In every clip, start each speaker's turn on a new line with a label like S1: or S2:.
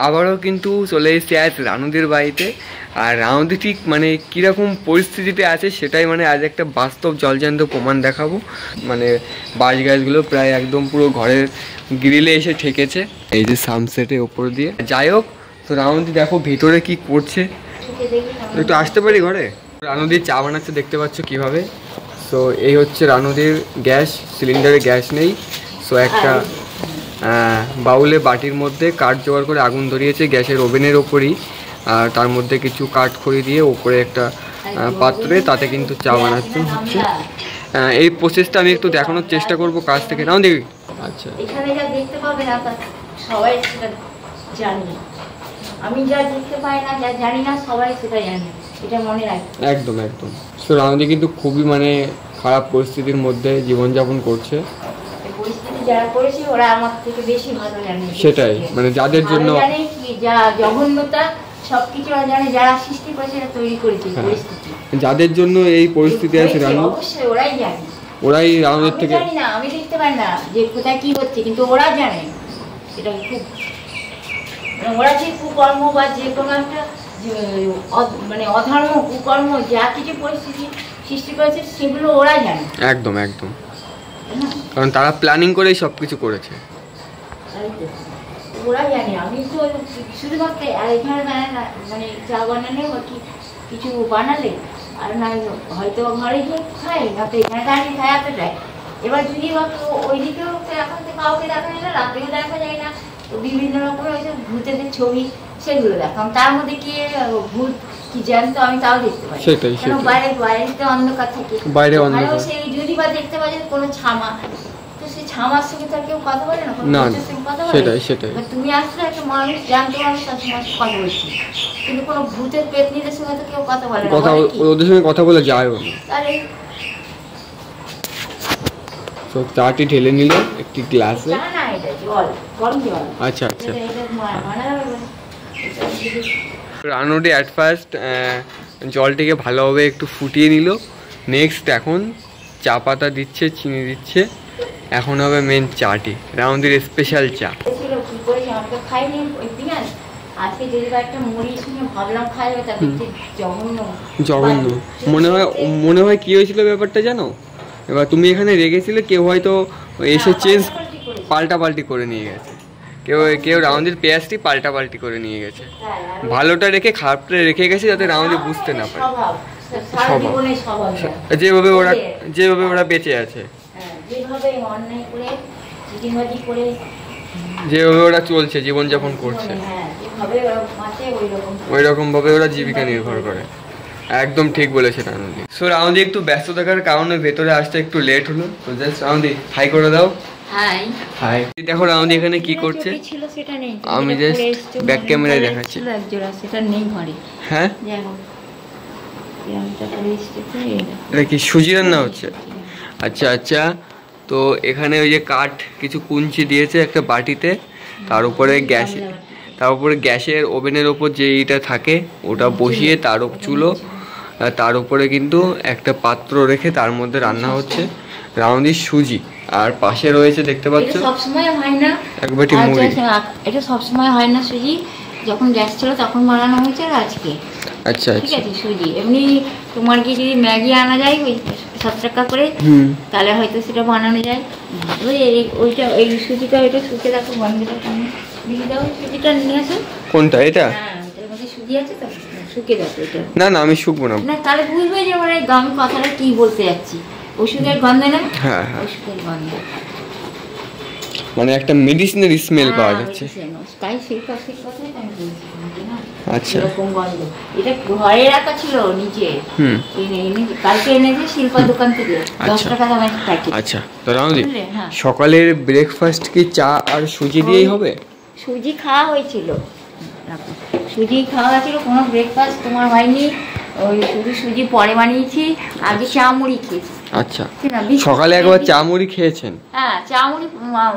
S1: আবারও কিন্তু চলে এসেছি আজ রানুদের বাড়িতে। আর রানুদি ঠিক মানে কীরকম পরিস্থিতিতে আছে সেটাই মানে আজ একটা বাস্তব জলজান্ত প্রমাণ দেখাবো। মানে বাঁশ গাছগুলো প্রায় একদম পুরো ঘরের গ্রিলে এসে ঠেকেছে, এই যে সানসেটের ওপর দিয়ে। যাই হোক, তো রানুদি দেখো ভেতরে কি করছে, একটু আসতে পারি ঘরে? রানুদির চা বানাচ্ছে, দেখতে পাচ্ছ কিভাবে। সো এই হচ্ছে রানুদির গ্যাস সিলিন্ডারে গ্যাস নেই। সো একটা বাউলে বাটির মধ্যে কাঠ জোগাড় করে আগুন ধরিয়েছে গ্যাসের ওভেনের ওপরই, আর তার মধ্যে কিছু কাঠ খড়ি দিয়ে ওপরে একটা পাত্রে তাতে কিন্তু চা বানাচ্ছে হচ্ছে। এই প্রসেসটা আমি একটু দেখানোর চেষ্টা করব কাছ থেকে। নাও দেখি। আচ্ছা,
S2: এখানে যা দেখতে পাবে না সবাই সেটা জানে, আমি যা দেখতে পাই না, যা জানি না, সবাই সেটা জানে, এটা মনে রাখবে।
S1: একদম একদম। সো রানুদি কিন্তু খুবই মানে খারাপ পরিস্থিতির মধ্যে জীবনযাপন করছে।
S2: যারা করেছে ওরা আমার থেকে বেশি ভালো জানে।
S1: সেটাই, মানে যাদের জন্য
S2: জানে কি যা জঘন্যতা সবকিছু ওরা জানে, যারা সৃষ্টি করেছে, তৈরি করেছে পরিস্থিতি,
S1: যাদের জন্য এই পরিস্থিতি আছে রানু,
S2: অবশ্যই ওরাই জানে।
S1: ওরাই রানুদের থেকে,
S2: জানি না, আমি দেখতে পাই না যে কোথায় কি হচ্ছে, কিন্তু ওরা জানে। এটা খুব ওরা যে কুকর্ম বা যে কোনো একটা মানে অধর্ম কুকর্ম যা কিছু পরিস্থিতি সৃষ্টি করেছে সেগুলো ওরা জানে।
S1: একদম একদম, কারণ তারা প্ল্যানিং করেই সব কিছু করেছে।
S2: ওরা জানে, আমি তো শুধুমাত্র এখানে মানে চা বানালে বা কিছু বানালে আর না হয়তো ঘরে গিয়ে খাই, না তো এখানে দাঁড়িয়ে খাই এতটাই। এবার যদি ওইদিকেও এখন তো কাউকে দেখা যায় না, রাতেও দেখা যায় না, তো বিভিন্ন রকমের ওই যে ভূতেদের ছবি সেগুলো দেখাম, তার মধ্যে কি ভূত কি জানতো আমি তাও দেখতে পাই।
S1: সেটাই,
S2: কারণ বাইরে তো অন্ধকার থাকে,
S1: বাইরে অন্ধকার,
S2: সেই যদি বা দেখতে পাই কোনো ছামা, তো সেই ছামার সঙ্গে তো আর কেউ কথা বলে না,
S1: না
S2: কথা বলে।
S1: সেটাই সেটাই,
S2: তুমি আসলে একটা মানুষ জানতে পারো তার সঙ্গে কথা বলছি, কিন্তু কোনো ভূতের পেতনিদের সঙ্গে তো কেউ কথা বলে না,
S1: ওদের সঙ্গে কথা বলে যায়ও না।
S2: তাহলে
S1: তো চাটি ঢেলে নিল একটি গ্লাসে।
S2: না, এটা জল, গরম জল।
S1: আচ্ছা আচ্ছা। রানুদি অ্যাট ফার্স্ট জলটিকে ভালোভাবে একটু ফুটিয়ে নিল। নেক্সট এখন চা পাতা দিচ্ছে, চিনি দিচ্ছে। এখন হবে মেন চাটি, রানুদির স্পেশাল চা। জঘন্য মনে হয় কি হয়েছিল ব্যাপারটা জানো? এবার তুমি এখানে রেখেছিলে, কেউ হয়তো এসে চেঞ্জ পাল্টাপাল্টি করে নিয়ে গেছে, কেউ রানুদির পেঁয়াজটি পাল্টাপাল্টি করে নিয়ে গেছে। ভালোটা রেখে খারাপটা রেখে গেছে যাতে রানুদি বুঝতে না পারে। যেভাবে ওরা বেঁচে আছে, যেভাবে ওরা চলছে, জীবনযাপন করছে, ওই রকম ভাবে ওরা জীবিকা নির্ভর করে। একদম ঠিক বলেছে রানুদি। সো রানুদি একটু ব্যস্ত থাকার কারণে ভেতরে আসতে একটু লেট হলো। তো জাস্ট রানুদি হাই করে দাও। High high. দেখো রানুদি এখানে কি করছে, আমি জাস্ট ব্যাক ক্যামেরায় দেখাচ্ছি।
S2: সেটা নেই ঘরে।
S1: হ্যাঁ, এটা কি সুজি রান্না হচ্ছে? আচ্ছা আচ্ছা। তো এখানে ওই যে কাঠ কিছু কুঞ্চি দিয়েছে একটা বাটিতে, তার উপরে গ্যাসের ওভেনের ওপর যে এইটা থাকে ওটা বসিয়ে, তার চুলো, তার উপরে কিন্তু একটা পাত্র রেখে তার মধ্যে রান্না হচ্ছে রানুদির সুজি। আর পাশে রয়েছে দেখতে পাচ্ছ
S2: সবসময় হয় না
S1: এক বাটি মুড়ি।
S2: এটা সবসময় হয় না, সুজি যখন গ্যাস ছিল তখন বানানো হয়েছে আজকে।
S1: আচ্ছা
S2: ঠিক আছে, সুজি এমনি তোমার কি যদি ম্যাগি আনা যায় ওই 7 টাকা করে, তাহলে হয়তো সেটা বানানো যায়। ওইটা এই সুজিটা ওইটা শুকে দেখো, বন্ধুটা দিয়ে দাও, সুজিটা নিয়ে আসো।
S1: কোনটা? এটা?
S2: হ্যাঁ, এটার মধ্যে সুজি আছে তো, শুকে দেখো এটা।
S1: না না, আমি শুকবো না।
S2: না, তাহলে বুঝবে যে মানে আমি কথাটা কি বলতে যাচ্ছি। ওষুধের গন্ধ না? হ্যাঁ হ্যাঁ, ওষুধের গন্ধ,
S1: মানে একটা মেডিসিনের স্মেল পাওয়া যাচ্ছে।
S2: তাই সেই কথাই আমি বলছি।
S1: আচ্ছা,
S2: এরকম গন্ধ। এটা ঘরে রাখা ছিল নিচে, কালকে এনেছে শিল্পা দোকান থেকে, 10 টাকা দামের প্যাকেট।
S1: আচ্ছা, তো রানুদি সকালের ব্রেকফাস্ট কি চা আর সুজি দিয়েই হবে?
S2: সুজি খাওয়া হয়েছিল, সুজি খাওয়া হয়েছিল, কোনো ব্রেকফাস্ট তোমার হয়নি। ওই শুধু সুজি পরে বানিয়েছি, আগে চা মুড়ি খেয়েছি।
S1: আচ্ছা, সকালে একবার চা মুড়ি খেয়েছেন?
S2: হ্যাঁ, চা মুড়ি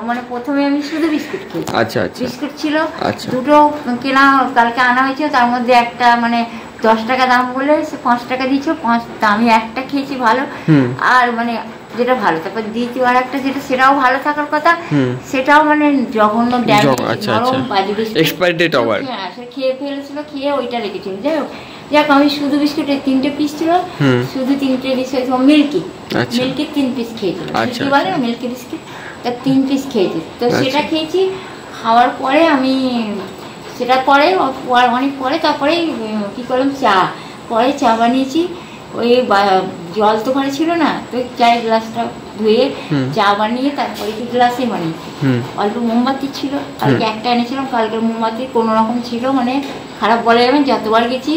S2: মানে প্রথমে আমি শুধু বিস্কুট খেয়েছি।
S1: আচ্ছা আচ্ছা,
S2: বিস্কুট ছিল
S1: আচ্ছা,
S2: দুটো কেনা, কালকে আনা হয়েছিল, তার মধ্যে একটা মানে 10 টাকা দাম বলে সে 5 টাকা দিয়েছিল, 5 আমি একটা খেয়েছি ভালো। আর মানে যেটা ভালো। তারপর দ্বিতীয় আর একটা যেটা সেটাও ভালো থাকার কথা, সেটাও মানে জঘন্য ড্যামেজ, নরম বাজে বিস্কুট,
S1: এক্সপায়ার ডেট ওভার।
S2: হ্যাঁ, সে খেয়ে ফেলেছিল, খেয়ে ওইটা রেখেছিল। যাই হোক, যাক আমি শুধু বিস্কুটের 3টে পিস ছিল, শুধু 3টে পিস হয়েছিল। মিল্কি, মিল্কির 3 পিস খেয়েছিল, মিল্কি বলে মিল্কি বিস্কিট, তার 3 পিস খেয়েছি। তো সেটা খেয়েছি, খাওয়ার পরে আমি সেটা পরে অনেক পরে তারপরেই কী করলাম, পরে চা বানিয়েছি। ওই জল তো ঘরে ছিল না, তো চায়ের গ্লাসটা ধুয়ে চা বানিয়ে তারপরে কি গ্লাসে বানিয়েছি। অল্প মোমবাতি ছিল, কালকে একটা এনেছিলাম, কালকের মোমবাতি কোনো রকম ছিল, মানে খারাপ বলা যাবে। যতবার গেছি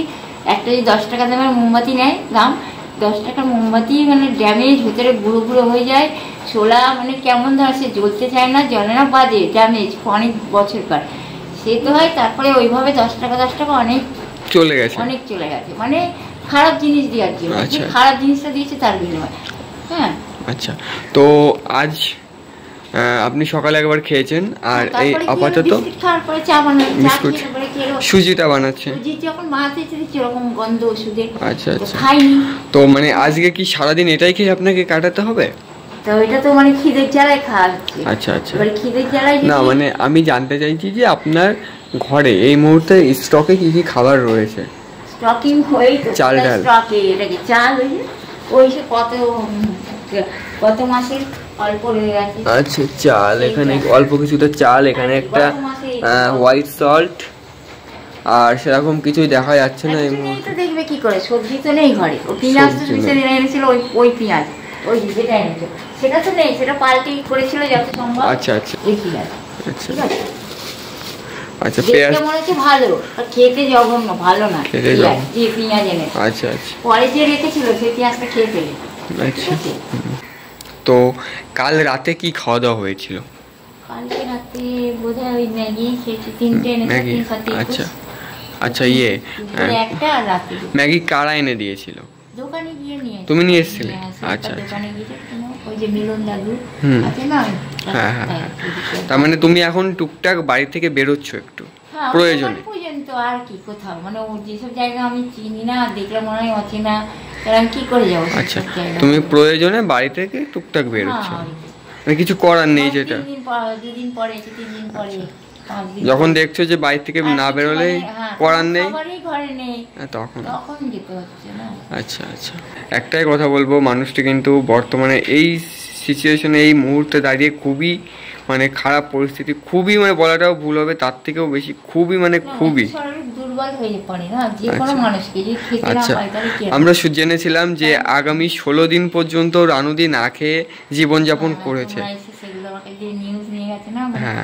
S2: একটা যদি 10 টাকা দামের মোমবাতি নেয়, দাম 10 টাকার মোমবাতি মানে ড্যামেজ, ভেতরে গুঁড়ো গুঁড়ো হয়ে যায়, শোলা মানে কেমন ধর, সে জ্বলতে চায় না, জ্বলে না, বাজে, ড্যামেজ, অনেক বছরকার সে তো হয়। তারপরে ওইভাবে 10 টাকা অনেক চলে গেছে, মানে খারাপ জিনিস দেওয়ার জন্য, খারাপ জিনিসটা দিয়েছে তার বিনিময়ে। হ্যাঁ,
S1: আচ্ছা। তো আজ আপনি সকালে একবার খেয়েছেন, আর এই আপাতত সুজিটা বানাচ্ছে,
S2: যখন বানাতে এরকম গন্ধ ওষুধের।
S1: আচ্ছা আচ্ছা, খাইনি তো। মানে আজকে কি সারাদিন এটাই খেয়ে আপনাকে কাটাতে হবে?
S2: তো এটা তো মানে খিদের জ্বালায় খাওয়া হচ্ছে।
S1: আচ্ছা আচ্ছা,
S2: এবার খিদের জ্বালায়
S1: না, মানে আমি জানতে চাইছি যে আপনার ঘরে এই মুহূর্তে স্টকে কি কি খাবার রয়েছে?
S2: স্টকিং হয়ে তো
S1: চাল ডাল,
S2: স্টকে এটাকে চাল হয়েছে, ওই সে কত মাসের অল্প রয়ে গেছে।
S1: আচ্ছা, চাল এখানে অল্প কিছুটা চাল, এখানে একটা হোয়াইট সল্ট, আর সেরকম কিছুই দেখা যাচ্ছে না এই মুহূর্তে।
S2: দেখবে কি করে, সবজি তো নেই ঘরে। ও পেঁয়াজ তো এনেছিল, ওই পেঁয়াজ, ওই যেটা এনেছিল সেটা তো নেই, সেটা পাল্টে করেছিল যত সম্ভব।
S1: আচ্ছা আচ্ছা,
S2: এই পেঁয়াজ,
S1: আচ্ছা
S2: আচ্ছা, পেঁয়াজ মনে হচ্ছে ভালো, খেতে জঘন্য, ভালো না যে পেঁয়াজ এনেছে।
S1: আচ্ছা আচ্ছা,
S2: পরে যে রেখেছিল সেই পেঁয়াজটা খেয়ে ফেলে।
S1: আচ্ছা, তো কাল রাতে কি খাওয়া দাওয়া হয়েছিল?
S2: কালকে রাতে বোধহয় ওই ম্যাগি খেয়েছি, 3টে
S1: ম্যাগি। আচ্ছা আচ্ছা,
S2: একটা আর রাতে
S1: ম্যাগি কারা এনে দিয়েছিল?
S2: দোকানে গিয়ে নিয়ে।
S1: তুমি নিয়ে এসেছিলে? আচ্ছা,
S2: দোকানে গিয়ে ওই যে মিলন দাদু আছে না।
S1: হ্যাঁ হ্যাঁ, তার মানে তুমি এখন টুকটাক বাড়ি থেকে বেরোচ্ছ একটু প্রয়োজনে?
S2: পর্যন্ত আর কি, কোথাও মানে যেসব জায়গা আমি চিনি না, দেখলে মনে হয় অচেনা, আমি কি করে যাবো?
S1: আচ্ছা, তুমি প্রয়োজনে বাড়ি থেকে টুকটাক বেরোচ্ছ, মানে কিছু করার নেই। যেটা
S2: 2 দিন পরে, 3 দিন পরে,
S1: যখন দেখছো যে বাইরে থেকে না বেরোলে করার নেই,
S2: ঘরে নেই,
S1: তখন
S2: যেতে হচ্ছে না।
S1: আচ্ছা আচ্ছা, একটাই কথা বলবো, মানুষটি কিন্তু বর্তমানে এই সিচুয়েশনে, এই মুহূর্তে দাঁড়িয়ে খুবই মানে খারাপ পরিস্থিতি, খুবই মানে বলাটাও ভুল হবে, তার থেকেও বেশি খুবই মানে খুবই
S2: দুর্বল হয়ে পড়ে না যে কোনো মানুষকে, যে খেতে না পায় তাহলে কি।
S1: আমরা জেনেছিলাম যে আগামী 16 দিন পর্যন্ত রানুদি না খেয়ে জীবনযাপন করেছে। হ্যাঁ,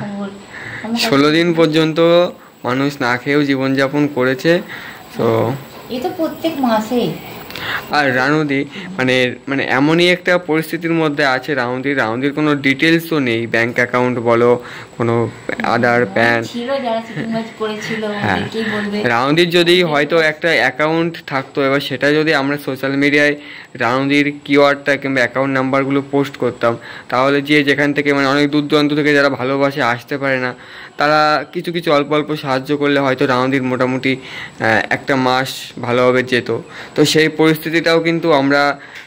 S1: 16 দিন পর্যন্ত মানুষ না খেয়েও জীবনযাপন করেছে। তো
S2: এই তো প্রত্যেক মাসে।
S1: আর রানুদি মানে মানে এমনই একটা পরিস্থিতির মধ্যে আছে, রানুদির কোনো ডিটেলসও নেই, ব্যাংক অ্যাকাউন্ট বলো, কোনো আধার প্যান। হ্যাঁ, রানুদির যদি হয়তো একটা অ্যাকাউন্ট থাকতো, এবার সেটা যদি আমরা সোশ্যাল মিডিয়ায় রানুদির কিওয়ার্ডটা কিংবা অ্যাকাউন্ট নাম্বারগুলো পোস্ট করতাম, তাহলে যে যেখান থেকে মানে অনেক দূর দূরান্ত থেকে যারা ভালোবাসে আসতে পারে না, তারা কিছু কিছু অল্প অল্প সাহায্য করলে হয়তো রানুদির মোটামুটি একটা মাস ভালোভাবে যেত। তো সেই পরিস্থিতিটাও কিন্তু আমরা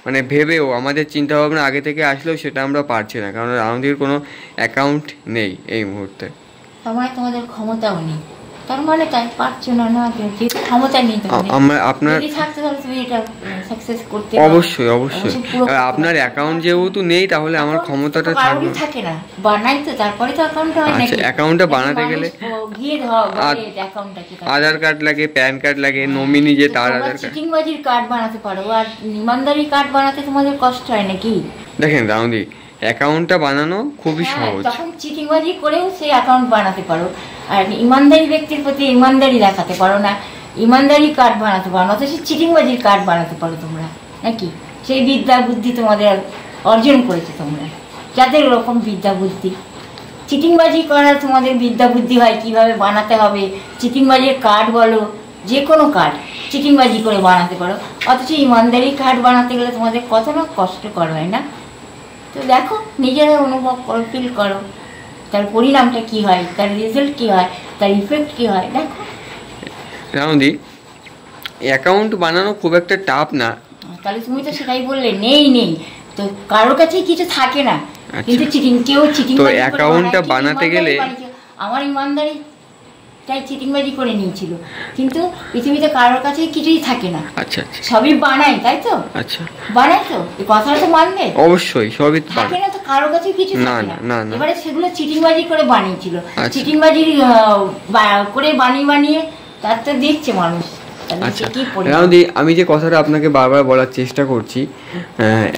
S1: মানে ভেবেও আমাদের চিন্তাভাবনা আগে থেকে আসলেও সেটা আমরা পারছি না, কারণ রানুদির কোনো অ্যাকাউন্ট নেই এই মুহূর্তে।
S2: আমার তোমাদের ক্ষমতাও নেই, তার মানে তাই পারছো না, যেহেতু ক্ষমতা নেই
S1: আপনার
S2: থাকতে, তাহলে তুমি এটা সাকসেস করতে।
S1: অবশ্যই অবশ্যই, আপনার অ্যাকাউন্ট যেহেতু নেই, তাহলে আমার ক্ষমতাটা
S2: থাকে না। বানাই তো, তারপরে তো অ্যাকাউন্টটা হয়।
S1: আচ্ছা, অ্যাকাউন্টটা বানাতে গেলে আধার কার্ড লাগে, প্যান কার্ড লাগে, নমিনি যে তার আধার কার্ড।
S2: চিটিংবাজির কার্ড বানাতে পারো, আর ইমানদারি কার্ড বানাতে তোমাদের কষ্ট হয় নাকি?
S1: দেখেন রানুদি, অ্যাকাউন্টটা বানানো খুবই সহজ,
S2: তখন চিটিংবাজি করেও সেই অ্যাকাউন্ট বানাতে পারো, আর ইমানদারি ব্যক্তির প্রতি ইমানদারি দেখাতে পারো না, ইমানদারি কার্ড বানাতে পারো না, অথচ চিটিংবাজির কার্ড বানাতে পারো তোমরা নাকি? সেই বিদ্যা বুদ্ধি তোমাদের অর্জন করেছে তোমরা, যাদের ওরকম বিদ্যা বুদ্ধি। চিটিংবাজি করার তোমাদের বিদ্যা বুদ্ধি হয় কিভাবে বানাতে হবে, চিটিংবাজির কার্ড বলো, যে কোনো কার্ড চিটিংবাজি করে বানাতে পারো, অথচ ইমানদারি কার্ড বানাতে গেলে তোমাদের কত না কষ্টকর হয় না? তো দেখো, নিজেরা অনুভব করো, ফিল করো, তার পরিণামটা কি হয়, তার রেজাল্ট কি হয়, তার ইফেক্ট কি হয়, দেখো।
S1: রানুদি, অ্যাকাউন্ট বানানো খুব একটা টাফ না।
S2: তাহলে তুমি তো সেটাই বললে, নেই তো কারোর কাছেই কিছু থাকে না, কিন্তু কেউ চিটিং
S1: তো অ্যাকাউন্টটা বানাতে গেলে
S2: আমার ইমানদারি তাই চিটিংবাজি করে নিয়েছিল, কিন্তু পৃথিবীতে কারোর কাছে কিছুই থাকে না।
S1: আচ্ছা আচ্ছা,
S2: সবই বানাই, তাই তো?
S1: আচ্ছা,
S2: বানাই তো, এই কথাটা তো মানবে।
S1: অবশ্যই সবই
S2: থাকে না, তো কারোর কাছে কিছু থাকে না। এবারে সেগুলো চিটিংবাজি করে বানিয়েছিল, চিটিংবাজি করে বানিয়ে তার তো দেখছে মানুষ।
S1: আচ্ছা রাউদি, আমি যে কথাটা আপনাকে বারবার বলার চেষ্টা করছি,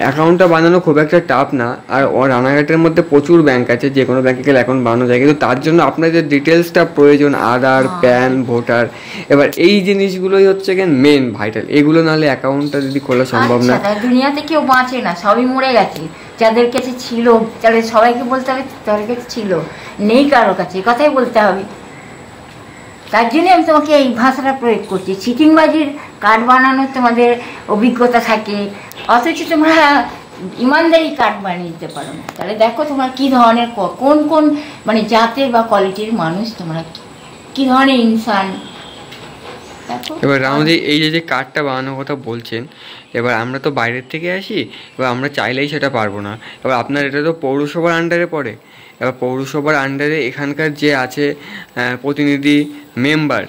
S1: অ্যাকাউন্টটা বানানো খুব একটা টাফ না। আর রানাঘাটের মধ্যে প্রচুর ব্যাংক আছে, যে কোনো ব্যাংকে গেলে অ্যাকাউন্ট বানানো যায়, কিন্তু তার জন্য আপনার যে ডিটেলসটা প্রয়োজন, আধার, প্যান, ভোটার, এবার এই জিনিসগুলোই হচ্ছে গিয়ে মেন ভাইটাল। এগুলো নাহলে অ্যাকাউন্টটা যদি খোলা সম্ভব না।
S2: দুনিয়াতে কেউ বাঁচে না, সবই মরে গেছে। যাদের কাছে ছিল তাহলে সবাইকে বলতে হবে তাদের কাছে ছিল, নেই কারোর কাছে, কথাই বলতে হবে। তার জন্য আমি তোমাকে এই ভাষাটা প্রয়োগ করছি। চিটিংবাজির কার্ড বানানোর তোমাদের অভিজ্ঞতা থাকে, অথচ তোমরা ইমানদারি কার্ড বানিয়ে দিতে পারো না। তাহলে দেখো তোমরা কী ধরনের কোন কোন মানে জাতের বা কোয়ালিটির মানুষ, তোমরা কী ধরনের ইনসান।
S1: এবার আমাদের এই যে কার্ডটা বানানোর কথা বলছেন, এবার আমরা তো বাইরের থেকে আসি, এবার আমরা চাইলেই সেটা পারবো না। এবার আপনার এটা তো পৌরসভার আন্ডারে পড়ে। এবার পৌরসভার আন্ডারে এখানকার যে আছে প্রতিনিধি মেম্বার,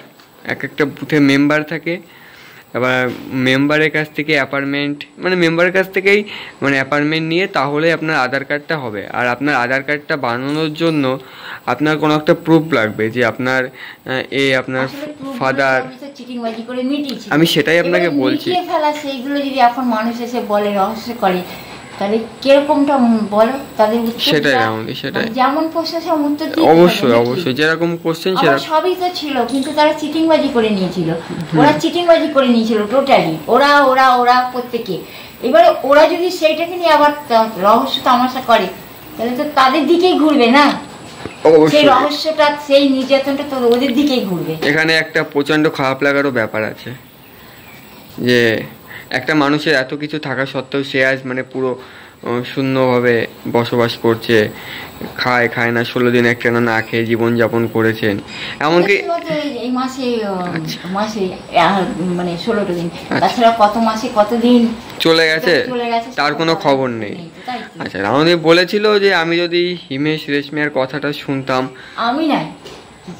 S1: এক একটা বুথে মেম্বার থাকে। এবার মেম্বারের কাছ থেকে মেম্বারের কাছ থেকেই অ্যাপার্টমেন্ট নিয়ে তাহলে আপনার আধার কার্ডটা হবে। আর আপনার আধার কার্ডটা বানানোর জন্য আপনার কোনো একটা প্রুফ লাগবে, যে আপনার আপনার ফাদার। আমি সেটাই আপনাকে বলছি।
S2: সেইগুলো যদি এখন মানুষ এসে বলে, রহস্য করে, তাহলে কিরকমটা বলো তাদের উত্তর?
S1: সেটাই আমাদের, সেটাই
S2: যেমন প্রশ্ন সব উত্তর দিতে
S1: অবশ্যই যেরকম কোশ্চেন সেরকম
S2: সবই তো ছিল, কিন্তু তারা চিটিংবাজি করে নিয়েছিল। ওরা চিটিংবাজি করে নিয়েছিল টোটালি, ওরা প্রত্যেকে। এবারে ওরা যদি সেইটাকে নিয়ে আবার রহস্য তামাশা করে, তাহলে তো তাদের দিকেই ঘুরবে না, সেই রহস্যটা, সেই নির্যাতনটা তো ওদের দিকেই ঘুরবে।
S1: এখানে একটা প্রচন্ড খারাপ লাগারও ব্যাপার আছে, যে একটা মানুষের এত কিছু থাকা সত্ত্বেও সে আজ পুরো শূন্যভাবে বসবাস করছে, খায় না, 16 দিন একটা না খেয়ে জীবনযাপন করেছেন। এমনকি
S2: এই মাসে 16টা দিন, তাছাড়া কত মাসে কত দিন চলে গেছে
S1: তার কোনো খবর নেই। আচ্ছা, আমাদের বলেছিল যে আমি যদি হিমেশ রেশমিয়ার কথাটা শুনতাম,
S2: আমি নাই,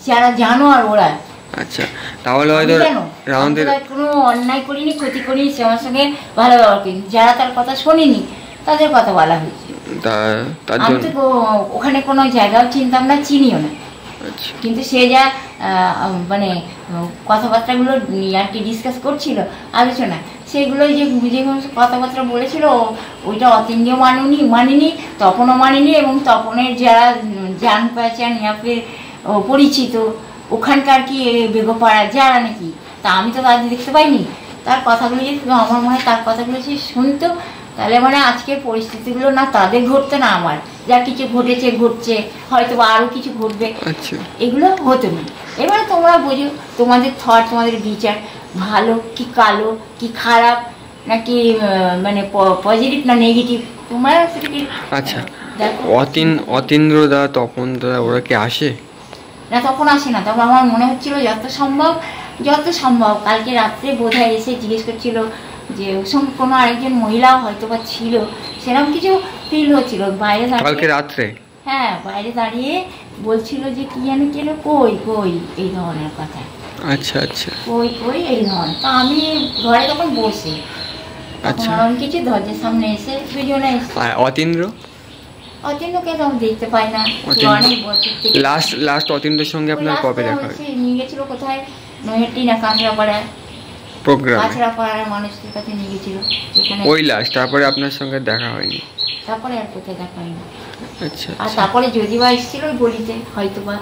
S2: যারা জানো আর ওরা।
S1: আচ্ছা, তাহলে হয়তো রাউন্ডের
S2: কোনো অন্যায় করিনি, ক্ষতি করিনি, আমার সঙ্গে ভালো ব্যবহার করিনি। যারা তার কথা শোনেনি তাদের কথা বলা হয়েছে। আমি তো ওখানে কোনো জায়গাও চিনতাম না, চিনিও না। কিন্তু সে যা কথাবার্তাগুলো আর কি ডিসকাস করছিল, আলোচনা, সেগুলোই যে কথাবার্তা বলেছিল, ওইটা অতীন্দ্রিয় মানিনি, তপনও মানিনি, এবং তপনের যারা জান পেহচান পরিচিত ওখানকার কি বেগপাড়া যারা নাকি, তা আমি তো তাদের দেখতে পাইনি। তার কথাগুলো যদি আমার মনে হয় তার কথাগুলো যদি শুনতো, তাহলে আজকের পরিস্থিতিগুলো না তাদের ঘটতো না, আমার যা কিছু ঘটছে, হয়তো বা আরও কিছু ঘটবে, এগুলো হতো না। এবারে তোমরা বোঝো, তোমাদের থট, তোমাদের বিচার ভালো কি কালো কি খারাপ, নাকি পজিটিভ না নেগেটিভ, তোমরা সেটাকে।
S1: আচ্ছা, অতীন্দ্র দা, তপন দা, ওরা কি আসে
S2: না? তখন আসে না। তখন আমার মনে হচ্ছিল যত সম্ভব কালকে রাত্রে বোধহয় এসে জিজ্ঞেস করছিল যে ওর সঙ্গে কোনো আরেকজন মহিলাও হয়তো বা ছিল, সেরকম কিছু ফিল হচ্ছিল বাইরে
S1: কালকে রাত্রে।
S2: হ্যাঁ, বাইরে দাঁড়িয়ে বলছিল যে কি জানি কেন, কই এই ধরনের কথা।
S1: আচ্ছা আচ্ছা,
S2: কই এই ধরনের। তা আমি ঘরে তখন বসে, কিছু দরজার সামনে এসে দুজনে এসে। অতীন্দ্রকে তো আমি দেখতে পাই না, অনেক বছর থেকে।
S1: লাস্ট অতীন্দ্রের সঙ্গে আপনার কবে দেখা হয়েছে?
S2: নিয়ে গেছিল কোথায়, নৈহাটি না কাঁচরাপাড়ায়
S1: প্রোগ্রাম,
S2: কাঁচরাপাড়ার মানুষদের কাছে নিয়ে গেছিল,
S1: ওই লাস্ট। তারপরে আপনার সঙ্গে দেখা হয়নি?
S2: তারপরে আর কোথায় দেখা হয়নি।
S1: আচ্ছা,
S2: আর তারপরে যদি বা এসেছিল ওই গলিতে, হয়তো বা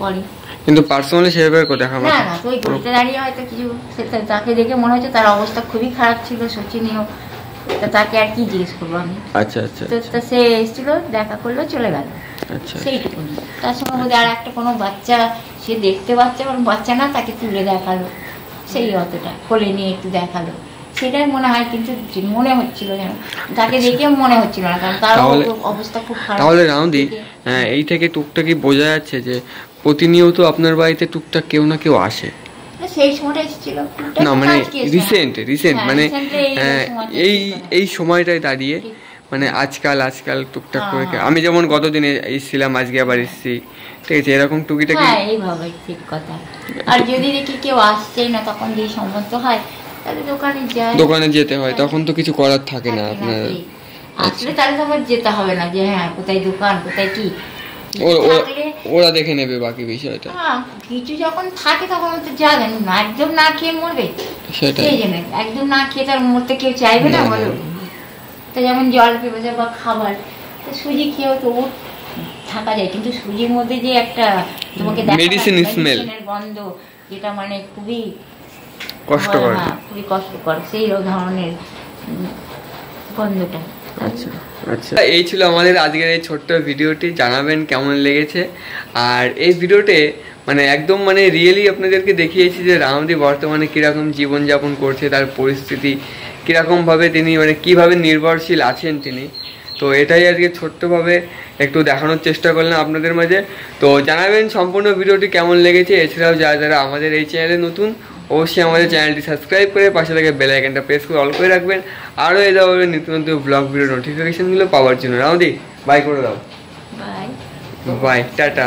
S2: পরে,
S1: কিন্তু পার্সোনালি সেভাবে দেখা
S2: না। তো ওই গলিতে দাঁড়িয়ে হয়তো কিছু, তাকে দেখে মনে হচ্ছে তার অবস্থা খুবই খারাপ ছিল, শোচনীয়। তা তাকে আর কি জিজ্ঞেস করবো আমি?
S1: আচ্ছা আচ্ছা,
S2: তো সে এসেছিল, দেখা করলো, চলে গেল, সেইটুকু। তার সঙ্গে বোধ আর একটা কোনো বাচ্চা, সে দেখতে বাচ্চা না, তাকে তুলে দেখালো, সেই অতটা কোলে নিয়ে একটু দেখালো, সেটাই মনে হয়। কিন্তু মনে হচ্ছিল যেন তাকে দেখে মনে হচ্ছিল না, কারণ তার অবস্থা খুব খারাপ।
S1: তাহলে রাউন্দি, এই থেকে টুকটাকি বোঝা যাচ্ছে যে প্রতিনিয়ত আপনার বাড়িতে টুকটাক কেউ না কেউ আসে।
S2: সেই সময়টা এসেছিল না,
S1: রিসেন্ট এই সময়টায় দাঁড়িয়ে মানে আজকাল টুকটাক করে আমি যেমন গতদিনে এসেছিলাম, আজকে আবার এসেছি, ঠিক আছে, এরকম টুকিটাকি।
S2: হ্যাঁ এইভাবে ঠিক কথা। আর যদি দেখি কেউ আসছেই না, তখন যে সম্মত হয় তাহলে দোকানে
S1: যেতে হয়, তখন তো কিছু করার থাকে না আপনার।
S2: আসলে তাহলে তো আবার যেতে হবে না যে হ্যাঁ কোথায় দোকান কোথায় কি,
S1: ওরা দেখে নেবে বাকি বিষয়টা।
S2: কিছু যখন থাকে তখন তো যাবেন না, একদম না খেয়ে মরবে সেই জন্য। একদম না খেয়ে তার মরতে কেউ চাইবে না বলো। তো যেমন জল পেঁপে বা খাবার, তো সুজি খেয়েও তো থাকা যায়, কিন্তু সুজির মধ্যে যে একটা তোমাকে মেডিসিনের গন্ধ, যেটা মানে খুবই কষ্টকর, খুবই কষ্টকর সেই ধরনের গন্ধটা।
S1: আচ্ছা আচ্ছা, এই ছিল আমাদের আজকের এই ছোট্ট ভিডিওটি। জানাবেন কেমন লেগেছে। আর এই ভিডিওতে মানে একদম মানে রিয়েলি আপনাদেরকে দেখিয়েছি যে রামদি বর্তমানে কীরকম জীবনযাপন করছে, তার পরিস্থিতি কীরকমভাবে তিনি মানে কীভাবে নির্ভরশীল আছেন তিনি। তো এটাই আজকে ছোট্টভাবে একটু দেখানোর চেষ্টা করলাম আপনাদের মাঝে। তো জানাবেন সম্পূর্ণ ভিডিওটি কেমন লেগেছে। এছাড়াও যারা যারা আমাদের এই চ্যানেলে নতুন, অবশ্যই আমাদের চ্যানেলটি সাবস্ক্রাইব করে পাশে থেকে বেল আইকনটা প্রেস করে অল করে রাখবেন, আরও এই ধরনের নিত্য নতুন ব্লগ ভিডিও নোটিফিকেশনগুলো পাওয়ার জন্য। রামদি বাই করে দাও।
S2: Bye
S1: bye, tata.